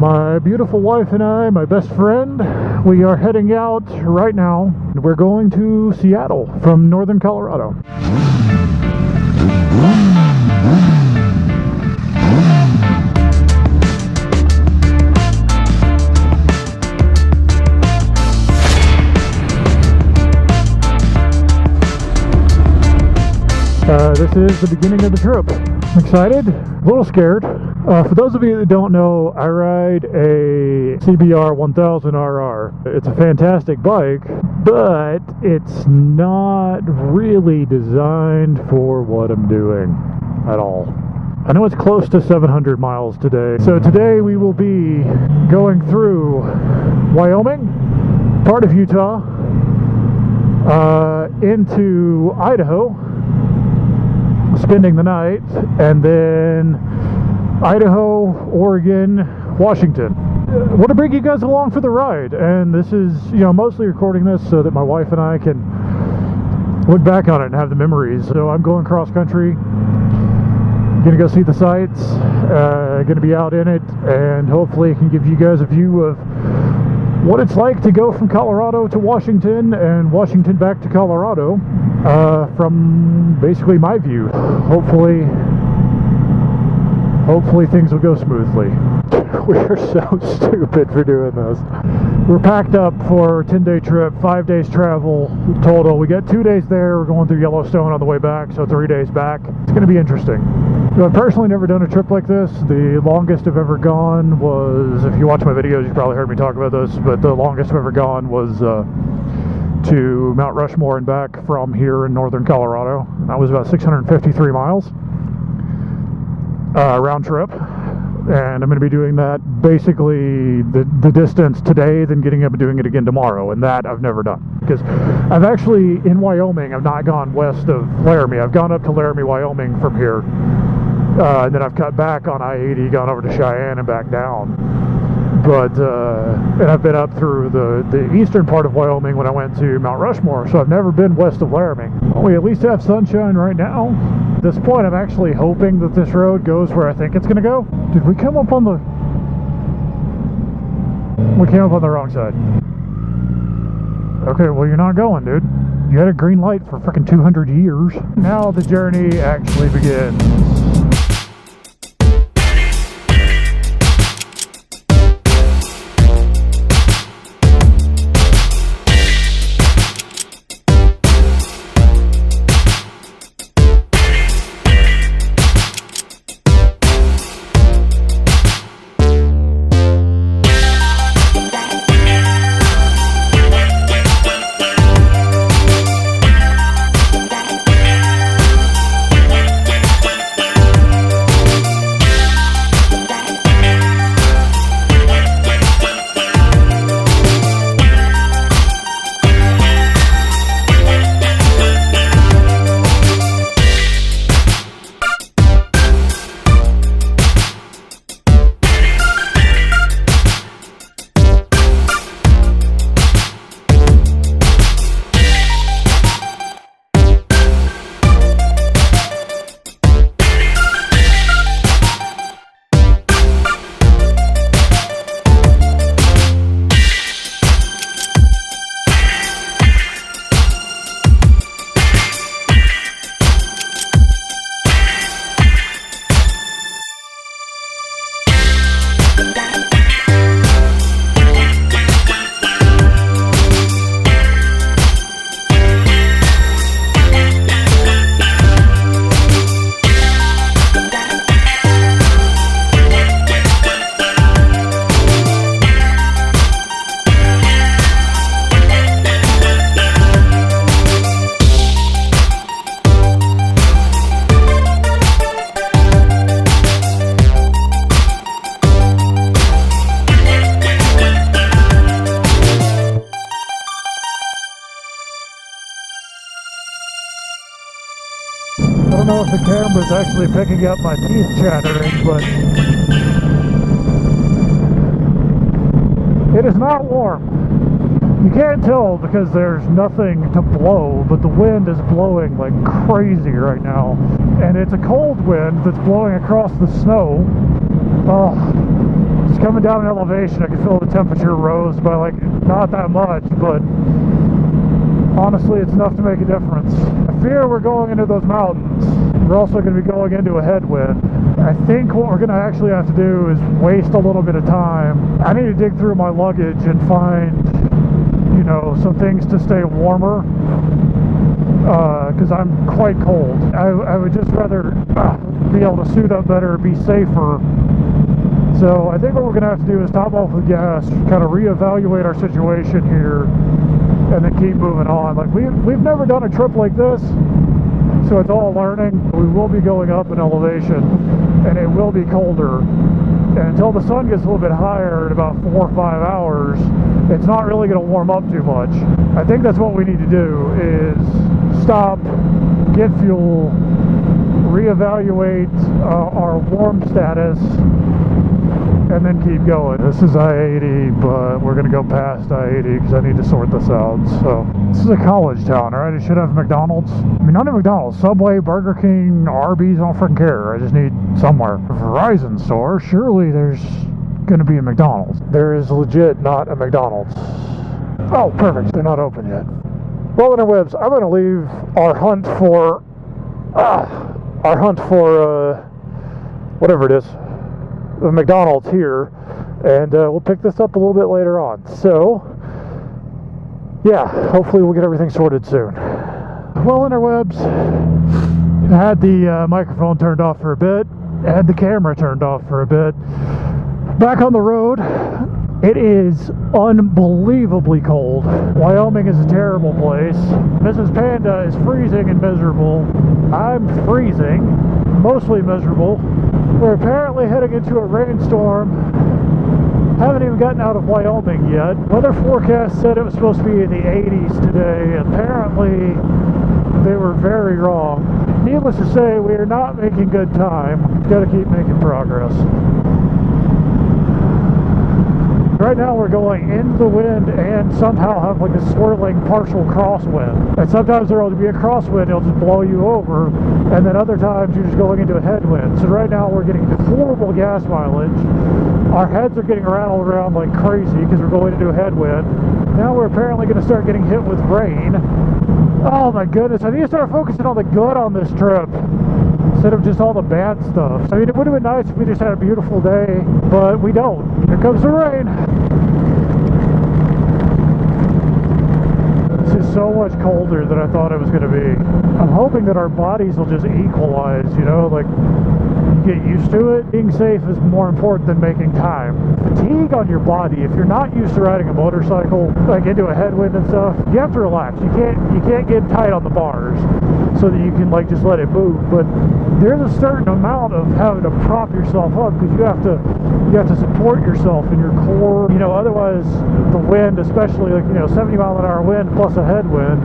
My beautiful wife and I, my best friend, we are heading out right now. We're going to Seattle from northern Colorado. This is the beginning of the trip. I'm excited, a little scared. For those of you that don't know, I ride a CBR1000RR. It's a fantastic bike, but it's not really designed for what I'm doing at all. I know it's close to 700 miles today. So today we will be going through Wyoming, part of Utah, into Idaho, spending the night, and then Idaho, Oregon, Washington. I want to bring you guys along for the ride, and this is, mostly recording this so that my wife and I can look back on it and have the memories. So I'm going cross country, gonna go see the sights, gonna be out in it, and hopefully I can give you guys a view of what it's like to go from Colorado to Washington and Washington back to Colorado, from basically my view. Hopefully things will go smoothly. We are so stupid for doing this. We're packed up for a 10-day trip, 5 days travel total. We got 2 days there. We're going through Yellowstone on the way back, so 3 days back. It's going to be interesting. I've personally never done a trip like this. The longest I've ever gone was, if you watch my videos, you probably heard me talk about this, but the longest I've ever gone was to Mount Rushmore and back from here in northern Colorado. That was about 653 miles round trip. And I'm going to be doing that basically the distance today, then getting up and doing it again tomorrow, and that I've never done. Because I've actually, in Wyoming, I've not gone west of Laramie. I've gone up to Laramie, Wyoming from here, and then I've cut back on I-80, gone over to Cheyenne and back down. But, and I've been up through the eastern part of Wyoming when I went to Mount Rushmore, so I've never been west of Laramie. Well, we at least have sunshine right now. At this point, I'm actually hoping that this road goes where I think it's going to go. Did we come up on the... We came up on the wrong side. Okay, well, you're not going, dude. You had a green light for freaking 200 years. Now the journey actually begins. I don't know if the camera's actually picking up my teeth chattering, but it is not warm. You can't tell because there's nothing to blow, but the wind is blowing like crazy right now. And it's a cold wind that's blowing across the snow. Oh, just coming down in elevation, I can feel the temperature rose by like not that much, but honestly, it's enough to make a difference. I fear we're going into those mountains. We're also going to be going into a headwind. I think what we're going to actually have to do is waste a little bit of time. I need to dig through my luggage and find, you know, some things to stay warmer, because I'm quite cold. I would just rather be able to suit up better, be safer. So I think what we're going to have to do is top off with gas, kind of reevaluate our situation here, and then keep moving on. Like we've never done a trip like this, so it's all learning. We will be going up in elevation, and it will be colder. And until the sun gets a little bit higher in about 4 or 5 hours, it's not really going to warm up too much. I think that's what we need to do, is stop, get fuel, reevaluate our warm status, and then keep going. This is I-80, but we're going to go past I-80 because I need to sort this out. So this is a college town, right? It should have McDonald's. I mean, not even McDonald's. Subway, Burger King, Arby's, I don't freaking care. I just need somewhere. A Verizon store, surely there's going to be a McDonald's. There is legit not a McDonald's. Oh, perfect. They're not open yet. Well, interwebs, I'm going to leave our hunt for whatever it is, the McDonald's here, and we'll pick this up a little bit later on. So yeah, hopefully we'll get everything sorted soon. Well, interwebs, I had the microphone turned off for a bit, I had the camera turned off for a bit. Back on the road. It is unbelievably cold. Wyoming is a terrible place. Mrs. Panda is freezing and miserable. I'm freezing, mostly miserable. We're apparently heading into a rainstorm. Haven't even gotten out of Wyoming yet. Weather forecast said it was supposed to be in the 80s today. Apparently, they were very wrong. Needless to say, we are not making good time. Gotta keep making progress. Right now we're going into the wind and somehow have like a swirling partial crosswind. And sometimes there will be a crosswind, it'll just blow you over, and then other times you're just going into a headwind. So right now we're getting horrible gas mileage. Our heads are getting rattled around like crazy because we're going into a headwind. Now we're apparently going to start getting hit with rain. Oh my goodness, I need to start focusing on the good on this trip instead of just all the bad stuff. I mean, it would have been nice if we just had a beautiful day, but we don't. Here comes the rain. This is so much colder than I thought it was going to be. I'm hoping that our bodies will just equalize, you know, like get used to it. Being safe is more important than making time. Fatigue on your body, if you're not used to riding a motorcycle, like into a headwind and stuff, you have to relax. You can't get tight on the bars so that you can like just let it move. But there's a certain amount of having to prop yourself up because you have to support yourself in your core. You know, otherwise the wind, especially like, you know, 70-mile-an-hour wind plus a headwind,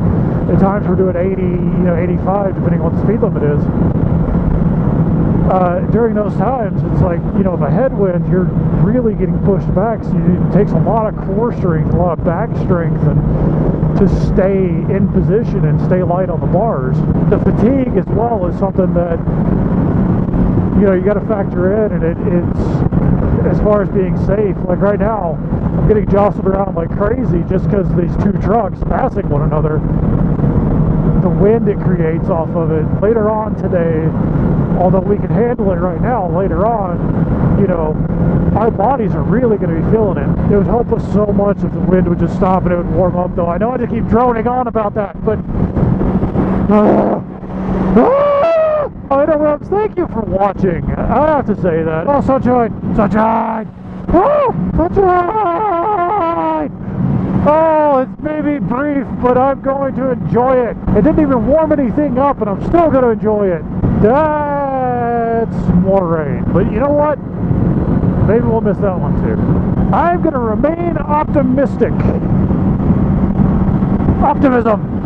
at times we're doing 80, you know, 85 depending on what the speed limit is. During those times, it's like, you know, if a headwind, you're really getting pushed back, so it takes a lot of core strength, a lot of back strength, and to stay in position and stay light on the bars. The fatigue as well is something that, you know, you got to factor in, and it's, as far as being safe, like right now, I'm getting jostled around like crazy just because these two trucks passing one another. The wind it creates off of it. Later on today, although we can handle it right now, later on, you know, our bodies are really going to be feeling it. It would help us so much if the wind would just stop and it would warm up, though. I know I just keep droning on about that, but interwebs, thank you for watching. I have to say that. Oh, sunshine! Sunshine! Oh, sunshine! Oh, it's maybe brief, but I'm going to enjoy it. It didn't even warm anything up, and I'm still going to enjoy it. That's more rain. But you know what? Maybe we'll miss that one too. I'm going to remain optimistic. Optimism.